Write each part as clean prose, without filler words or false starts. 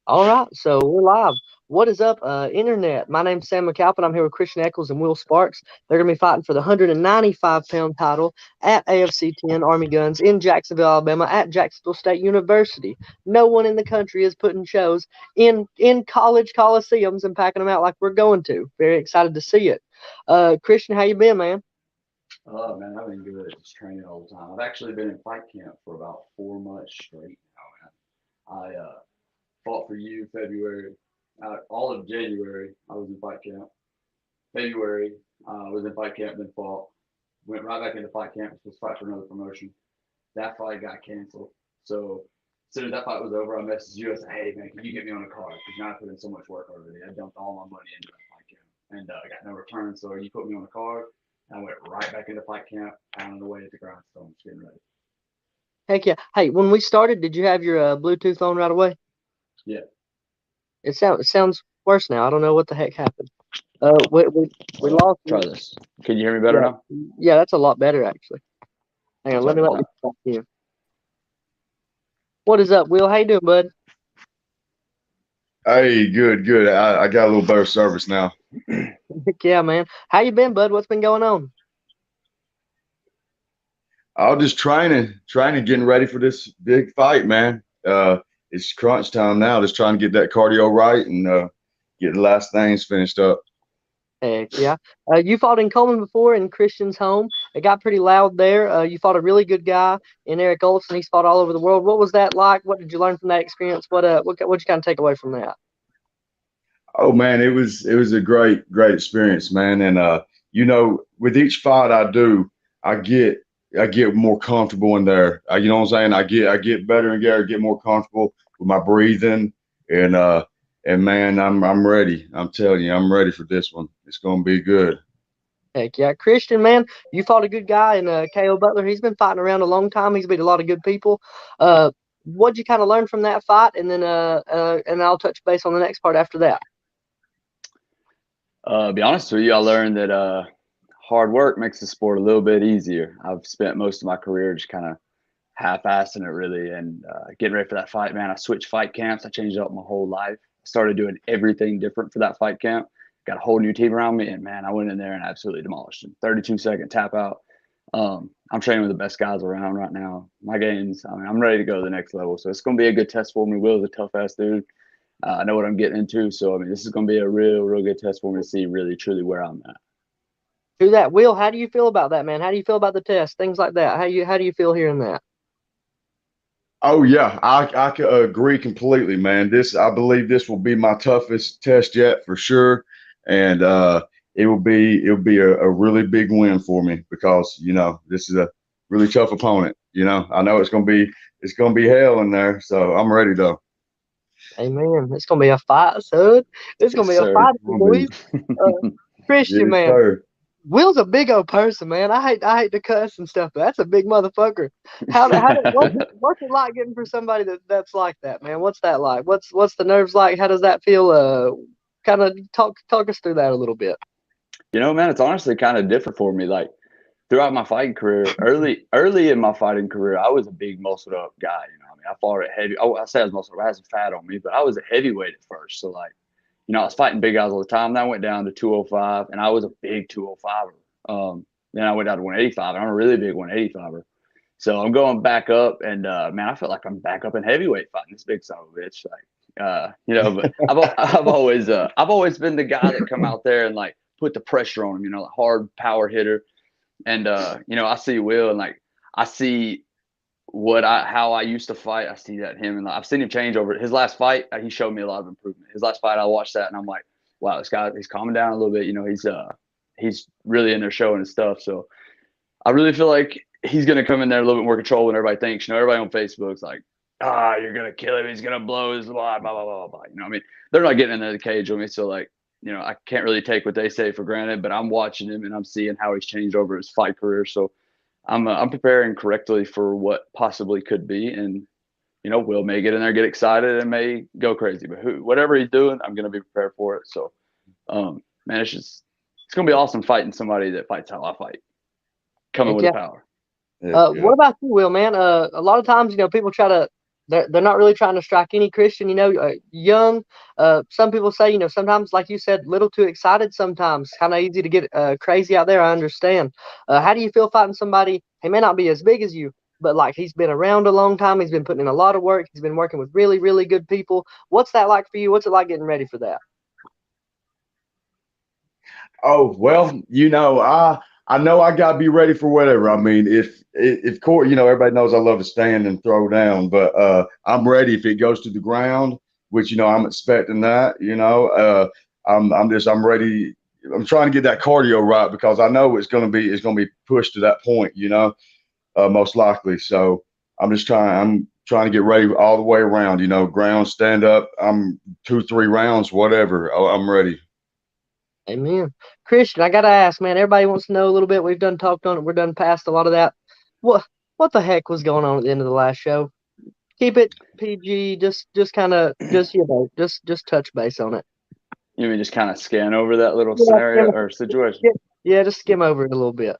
All right, so we're live. What is up, Internet? My name's Sam McAlpin. I'm here with Christian Echols and Will Sparks. They're going to be fighting for the 195-pound title at AFC 10 Army Guns in Jacksonville, Alabama, at Jacksonville State University. No one in the country is putting shows in college coliseums and packing them out like we're going to. Very excited to see it. Christian, how you been, man? Oh man, I've been good. Just training all the time. I've actually been in fight camp for about 4 months straight now, man. I fought for you February. All of January, I was in fight camp. February, I was in fight camp, then fought. Went right back into fight camp. Was supposed to fight for another promotion. That fight got canceled. So as soon as that fight was over, I messaged you. I said, "Hey man, can you get me on a card? Because now I put in so much work already. I dumped all my money into that fight camp, and I got no return. So you put me on a card." I went right back into fight camp, pounding away at the grindstone, just getting ready. Heck yeah. Hey, when we started, did you have your Bluetooth on right away? Yeah. It sounds worse now. I don't know what the heck happened. We Hold on. lost Try you. this. Can you hear me better Yeah, now? yeah, that's a lot better actually. Hang on, let Sorry me about let that. me talk to you. What is up, Will? How you doing, bud? Hey, good, good. I got a little better service now. Heck yeah, man. How you been, bud? What's been going on? I was just trying to getting ready for this big fight, man. It's crunch time now. Just trying to get that cardio right and get the last things finished up. Heck yeah. You fought in Coleman before in Christian's home. It got pretty loud there. You fought a really good guy in Eric Olson. He's fought all over the world. What was that like? What did you learn from that experience? What'd you kind of take away from that? Oh man, it was a great experience, man. And with each fight I do, I get I get more comfortable in there. You know what I'm saying? I get better and get more comfortable with my breathing and man, I'm ready. I'm telling you, I'm ready for this one. It's gonna be good. Heck yeah, Christian, man, you fought a good guy in KO Butler. He's been fighting around a long time. He's beat a lot of good people. What'd you kind of learn from that fight? And I'll touch base on the next part after that. Be honest with you, I learned that hard work makes the sport a little bit easier. I've spent most of my career just kind of half-assing it, really, and getting ready for that fight. Man, I switched fight camps. I changed up my whole life. I started doing everything different for that fight camp. Got a whole new team around me, and man, I went in there and absolutely demolished them. 32-second tap out. I'm training with the best guys around right now. My games, I mean, I'm ready to go to the next level. So it's going to be a good test for me. Will's a tough ass dude. I know what I'm getting into. So I mean, this is going to be a real good test for me to see really truly where I'm at. To that, Will, how do you feel about that, man? How do you feel about the test, things like that? How do you feel hearing that? Oh yeah, I can agree completely, man. I believe this will be my toughest test yet for sure, and it'll be a really big win for me because this is a really tough opponent. I know it's gonna be hell in there, so I'm ready though. Hey, man, it's gonna be a fight, son. It's gonna Yes, be a sir. fight, It's gonna boys. be Uh, Christian, yes, man, sir. Will's a big old person, man. I hate to cuss and stuff, but that's a big motherfucker. What's it like getting for somebody that's like that, man? What's that like? What's the nerves like? How does that feel? Kind of talk us through that a little bit. Man, it's honestly kind of different for me. Like throughout my fighting career, early in my fighting career, I was a big muscled up guy. I mean, I fought at heavy. Oh, I say I was muscled up. I had some fat on me, but I was a heavyweight at first. So like, I was fighting big guys all the time. Then I went down to 205, and I was a big 205er. Then I went down to 185, and I'm a really big 185er. So I'm going back up, and man, I feel like I'm back up in heavyweight fighting this big son of a bitch. Like, but I've always been the guy that come out there and like put the pressure on him. Like hard power hitter. And I see Will, and like I see how I used to fight. I see that him, and like, I've seen him change over his last fight. He showed me a lot of improvement. His last fight, I watched that, and I'm like, wow, this guy, he's calming down a little bit. He's really in there showing his stuff. So I really feel like he's gonna come in there a little bit more control than everybody thinks. Everybody on Facebook's like, you're gonna kill him. He's gonna blow his blah blah blah blah blah. I mean, they're not getting in the cage with me, so like, I can't really take what they say for granted. But I'm watching him and I'm seeing how he's changed over his fight career. So I'm preparing correctly for what possibly could be, and Will may get in there, get excited, and may go crazy. But whatever he's doing, I'm gonna be prepared for it. So, man, it's gonna be awesome fighting somebody that fights how I fight, coming Heck with the yeah. power. Heck What yeah. about you, Will, man? A lot of times, people try to they're not really trying to strike any Christian, young. Some people say, sometimes, like you said, little too excited sometimes. Kind of easy to get crazy out there. I understand. How do you feel fighting somebody? He may not be as big as you, but like he's been around a long time. He's been putting in a lot of work. He's been working with really, really good people. What's that like for you? What's it like getting ready for that? Oh well, I know I gotta be ready for whatever. I mean, if court, everybody knows I love to stand and throw down, but I'm ready if it goes to the ground, which I'm expecting that. I'm ready. I'm trying to get that cardio right because I know it's gonna be pushed to that point. Most likely. So I'm trying to get ready all the way around. Ground, stand up. I'm 2, 3 rounds, whatever. I'm ready. Amen. Christian, I gotta ask, man. Everybody wants to know a little bit. We've done talked on it. We're done past a lot of that. What the heck was going on at the end of the last show? Keep it PG. Just kind of just touch base on it. You mean just kind of scan over that little Yeah, scenario or situation? yeah, just skim over it a little bit.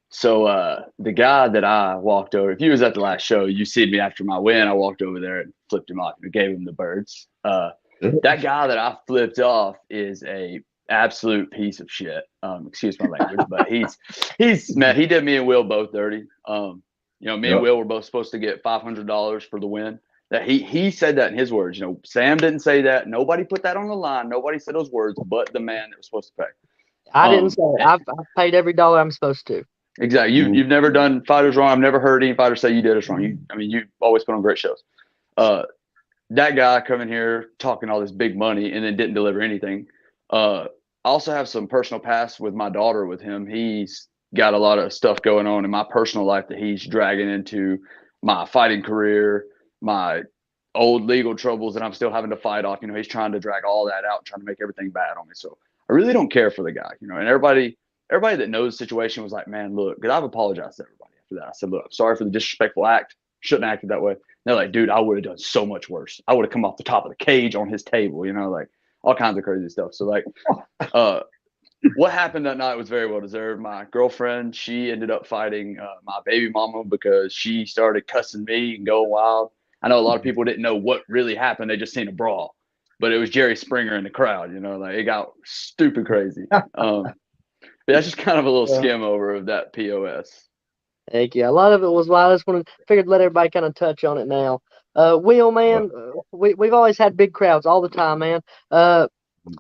So the guy that I walked over, if you was at the last show, you seen me after my win. I walked over there and flipped him off and gave him the birds. That guy that I flipped off is a absolute piece of shit. Excuse my language, but he's man, he did me and Will both dirty. Me and Yep. Will were both supposed to get $500 for the win. That he said that in his words. Sam didn't say that. Nobody put that on the line. Nobody said those words, but the man that was supposed to pay. I didn't say it. I've paid every dollar I'm supposed to. Exactly. You've never done fighters wrong. I've never heard any fighter say you did us wrong. You always put on great shows. That guy coming here talking all this big money and then didn't deliver anything. I also have some personal past with my daughter with him. He's got a lot of stuff going on in my personal life that he's dragging into my fighting career, my old legal troubles that I'm still having to fight off. He's trying to drag all that out, trying to make everything bad on me. So I really don't care for the guy, and everybody that knows the situation was like, man, look, because I've apologized to everybody after that. I said, look, I'm sorry for the disrespectful act. Shouldn't have acted that way. And they're like, dude, I would have done so much worse. I would have come off the top of the cage on his table, like all kinds of crazy stuff. So like, what happened that night was very well deserved. My girlfriend, she ended up fighting my baby mama because she started cussing me and going wild. I know a lot of people didn't know what really happened. They just seen a brawl, but it was Jerry Springer in the crowd, like it got stupid crazy. But that's just kind of a little Yeah. skim over of that POS. Thank you. A lot of it was why I just figured to let everybody kind of touch on it now. Will, man, we've always had big crowds all the time, man.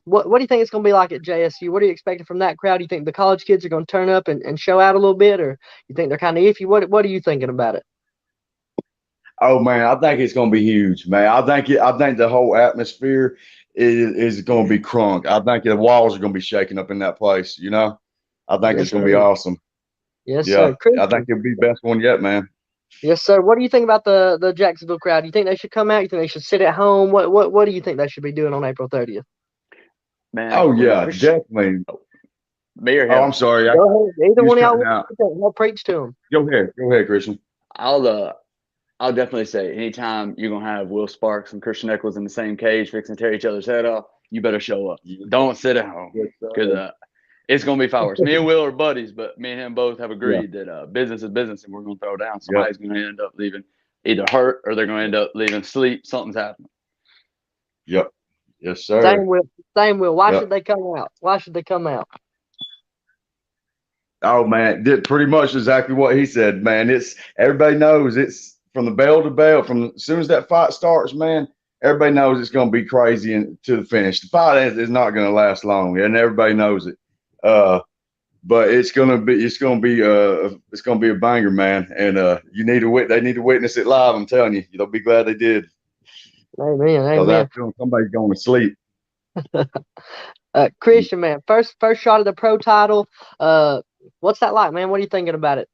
What do you think it's going to be like at JSU? What are you expecting from that crowd? Do you think the college kids are going to turn up and show out a little bit, or you think they're kind of iffy? What are you thinking about it? Oh man, I think it's gonna be huge, man. I think the whole atmosphere is gonna be crunk. I think the walls are gonna be shaking up in that place. I think Yes, it's gonna sir. be awesome. Yes, Yeah, sir. I think Christian. it'll be the best one yet, man. Yes, sir. What do you think about the Jacksonville crowd? You think they should come out? You think they should sit at home? What do you think they should be doing on April 30th? Man, Oh when yeah, Chris, definitely. me or Oh, him, I'm sorry. Go ahead. Either You was one of y'all cutting want out. to say, I'll preach to them. Go ahead, Christian. I'll definitely say anytime you're gonna have Will Sparks and Christian Echols in the same cage fixing to tear each other's head off, you better show up. Don't sit at home Yes, because sir. it's gonna be fireworks. Me and Will are buddies, but me and him both have Yeah, agreed that business is business, and we're gonna throw down. yep, Somebody's gonna end up leaving either hurt or they're gonna end up leaving sleep. Something's happening. yep. Yes, Same sir. will. Same will. Why should Yep. they come out? Why should they come out? Oh man, did pretty much exactly what he said, man. It's everybody knows it's from the bell to bell. From as soon as that fight starts, man, everybody knows it's going to be crazy and to the finish. The fight is not going to last long, and everybody knows it. Uh, but it's going to be a banger, man. And they need to witness it live. I'm telling you, they'll be glad they did Amen. because I Amen. feel somebody's going to sleep. Christian, man, first shot of the pro title. What's that like, man? What are you thinking about it?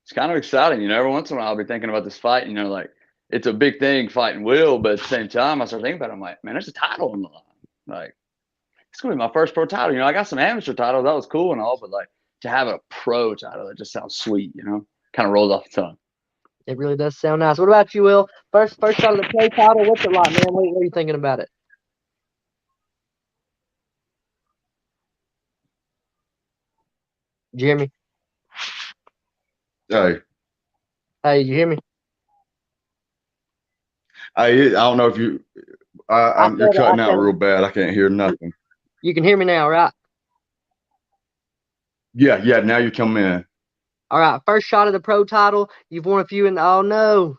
It's kind of exciting, every once in a while I'll be thinking about this fight, like it's a big thing fighting Will, but at the same time I start thinking about it, I'm like, man, there's a title on the line. Like it's gonna be my first pro title. I got some amateur titles, that was cool and all, but like to have a pro title, that just sounds sweet, kind of rolls off the tongue. It really does sound nice. What about you, Will? First shot of the pro title. What's it like, man? What are you thinking about it? Jimmy, Hey, hey, you hear me? I don't know if you. You're cutting I out felt real bad. I can't hear nothing. you can hear me now, right? Yeah, yeah. Now you come in. All right, first shot of the pro title. You've won a few in the, oh no.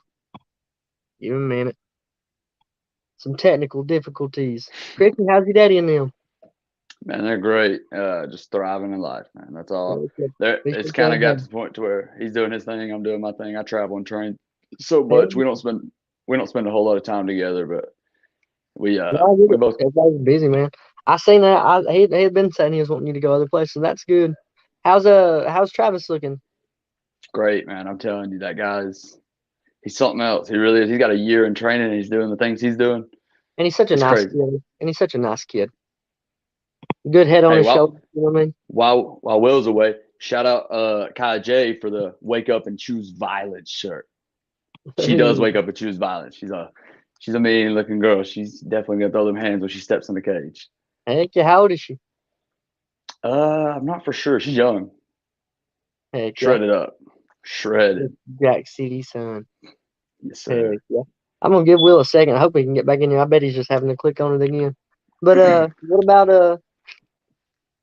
Give me a minute. Some technical difficulties. Christian, how's your daddy and them? Man, they're great. Just thriving in life, man. That's all. Okay. There, Be it's sure kind of got to to the point to where he's doing his thing, I'm doing my thing. I travel and train so have- much. We don't spend a whole lot of time together, but we No, I get we it. both Everybody's busy, man. I seen that. He had been saying he was wanting you to go other places. That's good. How's Travis looking? great, man. I'm telling you, that guy's he's something else. He really is. He's got a year in training and he's doing the things he's doing. And he's such a It's nice crazy. kid. And he's such a nice kid. Good head on Hey, his shoulder. You know what I mean? while Will's away, shout out Kai J for the wake up and choose violence shirt. She does wake up and choose violence. She's a mean looking girl. She's definitely gonna throw them hands when she steps in the cage. Heck yeah. How old is she? I'm not for sure. She's young. Heck yeah. Shredded up. Shredded. Jack City, son. Yes, Heck sir. yeah. I'm gonna give Will a second. I hope he can get back in here. I bet he's just having to click on it again. But what about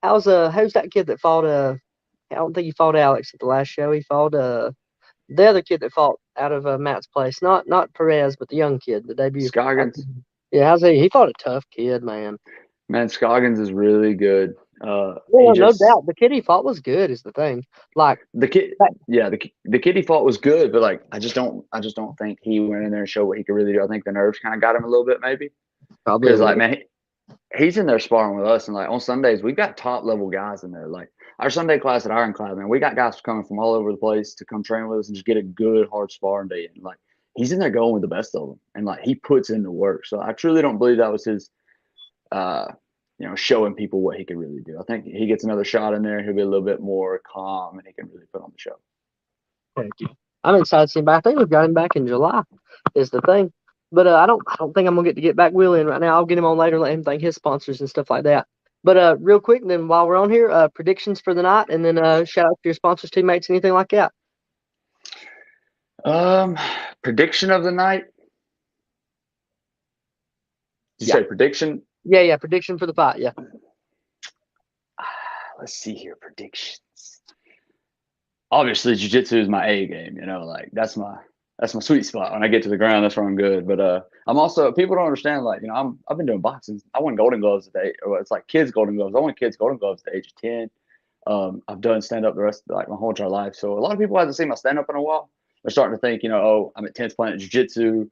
who's that kid that fought I don't think he fought Alex at the last show. He fought the other kid that fought out of Matt's place. Not Perez, but the young kid, the debut. Scoggins. Yeah, how's he? He fought a tough kid, man. Man, Scoggins is really good. He Yeah, no just doubt. The kid he fought was good, is the thing. Like the kid that- yeah, the kid he fought was good, but like I just don't think he went in there and showed what he could really do. I think the nerves kind of got him a little bit maybe. probably a Because little. like man, he's in there sparring with us, and like on Sundays we've got top level guys in there. Like our Sunday class at Ironclad, man, we got guys coming from all over the place to come train with us and just get a good hard sparring day. And like he's in there going with the best of them, and like he puts in the work. So I truly don't believe that was his, uh, showing people what he could really do. I think he gets another shot in there, he'll be a little bit more calm, and he can really put on the show. Heck yeah. I'm excited to see him back. I think we've got him back in July, is the thing. But I don't think I'm gonna get back Will in right now. I'll get him on later, let him thank his sponsors and stuff like that. But real quick, then while we're on here, predictions for the night, and then shout out to your sponsors, teammates, anything like that. Um, Prediction of the night. Did you Yeah, say prediction? yeah. Prediction for the fight. Yeah. Let's see here. Predictions. Obviously, jiu-jitsu is my A game. Like that's my sweet spot. When I get to the ground, that's where I'm good. But I'm also, people don't understand. Like I've been doing boxing. I won Golden Gloves at the it's like kids Golden Gloves. I won kids Golden Gloves at the age of 10. I've done stand up the rest of like my whole entire life. So a lot of people haven't seen my stand up in a while. They're starting to think, oh, I'm at 10th Planet Jiu-Jitsu.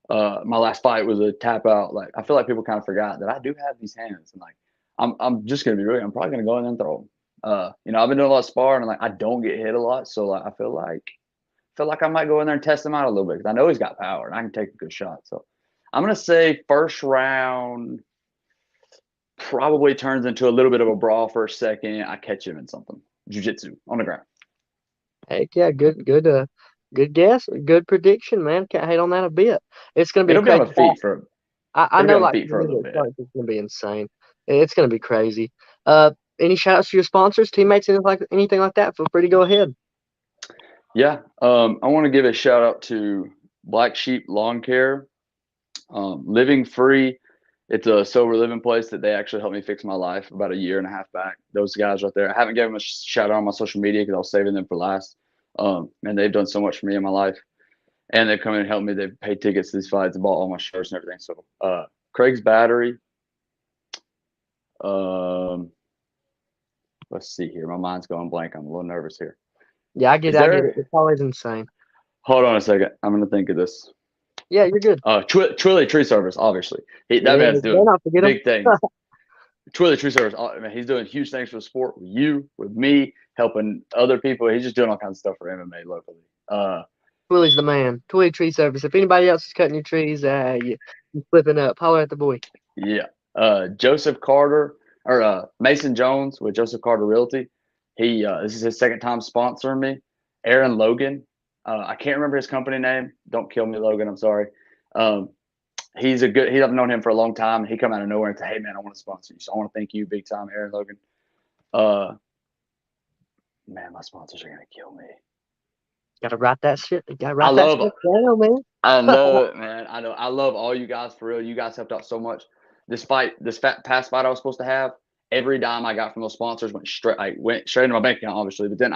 My last fight was a tap out. Like I feel like people kind of forgot that I do have these hands, and like I'm just gonna be real. I'm probably gonna go in there and throw them. I've been doing a lot of sparring, and like I don't get hit a lot, so like I feel like I might go in there and test him out a little bit because I know he's got power and I can take a good shot. So I'm gonna say first round probably turns into a little bit of a brawl for a second. I catch him in something jiu-jitsu on the ground. Heck yeah, good guess, good prediction, man. Can't hate on that a bit. It's gonna be a It'll be on crazy the fight. feet for I it'll be know, on the like feet for for a me, little it's bit. like it's gonna be insane. It's gonna be crazy. Any shout outs to your sponsors, teammates, anything like that? Feel free to go ahead. Yeah. I want to give a shout out to Black Sheep Lawn Care, Living Free. It's a sober living place that they actually helped me fix my life about a year and a half back. Those guys right there. I haven't given them a shout out on my social media because I was saving them for last. And they've done so much for me in my life. And they've come in and helped me. They've paid tickets to these fights, bought all my shirts and everything. So Craig's Battery. Um, let's see here. My mind's going blank. I'm a little nervous here. Yeah, Is I get it. there? It's always insane. Hold on a second. I'm gonna think of this. Yeah, you're good. Twilly Tree Service, obviously. That Yeah, man's better doing not forget them. big things. Twilly Tree Service, man, he's doing huge things for the sport with you, with me, helping other people. He's just doing all kinds of stuff for MMA locally. Twilly's the man. Twilly Tree Service. If anybody else is cutting your trees, you flipping up. Holler at the boy. Yeah. Joseph Carter or Mason Jones with Joseph Carter Realty. This is his second time sponsoring me. Aaron Logan. I can't remember his company name. Don't kill me, Logan. I'm sorry. I've known him for a long time. He come out of nowhere and said, "Hey man, I want to sponsor you." So I want to thank you big time, Aaron Logan. Man, my sponsors are gonna kill me. Gotta write that shit. You gotta I write that love stuff down, man. I know it, man. I know. I love all you guys for real. You guys helped out so much. Despite this past fight I was supposed to have, every dime I got from those sponsors went straight into my bank account, obviously. But then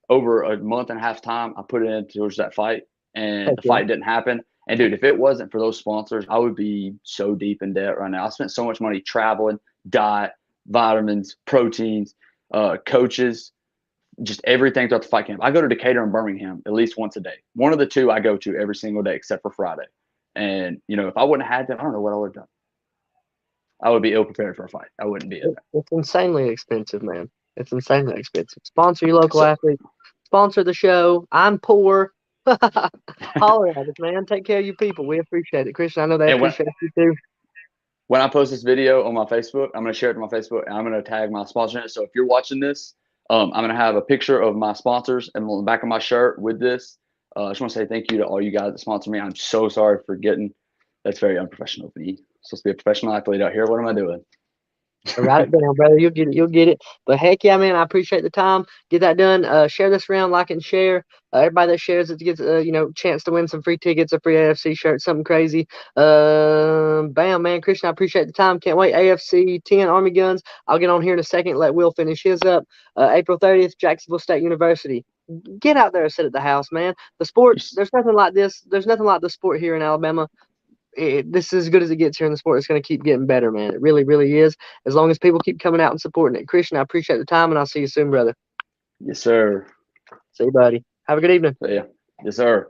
over a month and a half time, I put it in towards that fight, and Heck the yeah. fight didn't happen. And dude, if it wasn't for those sponsors, I would be so deep in debt right now. I spent so much money traveling, diet, vitamins, proteins, coaches, just everything throughout the fight camp. I go to Decatur and Birmingham at least once a day. One of the two I go to every single day except for Friday. And, if I wouldn't have had that, I don't know what I would have done. I would be ill prepared for a fight. I wouldn't be in there. It's insanely expensive, man. It's insanely expensive. Sponsor your local So, athlete. Sponsor the show. I'm poor. Holler at us, man. Take care of you people. We appreciate it. Christian, I know they and appreciate you too. when I post this video on my Facebook, I'm going to share it to my Facebook and I'm going to tag my sponsor in it. So if you're watching this, I'm going to have a picture of my sponsors and on the back of my shirt with this. I just want to say thank you to all you guys that sponsor me. I'm so sorry for getting. That's very unprofessional of me. Supposed to be a professional athlete out here. What am I doing? Write it down, brother. You'll get it. You'll get it. But heck yeah, man, I appreciate the time. Get that done. Share this around, like and share. Everybody that shares it gets chance to win some free tickets, a free AFC shirt, something crazy. Bam, man. Christian, I appreciate the time. Can't wait. AFC 10 Army Guns. I'll get on here in a second. Let Will finish his up. April 30th, Jacksonville State University. Get out there and sit at the house, man. The sport, there's nothing like this. There's nothing like the sport here in Alabama. This is as good as it gets here in the sport. It's going to keep getting better, man. It really, really is. As long as people keep coming out and supporting it. Christian, I appreciate the time, and I'll see you soon, brother. Yes, sir. See you, buddy. Have a good evening. Yeah. Yes, sir.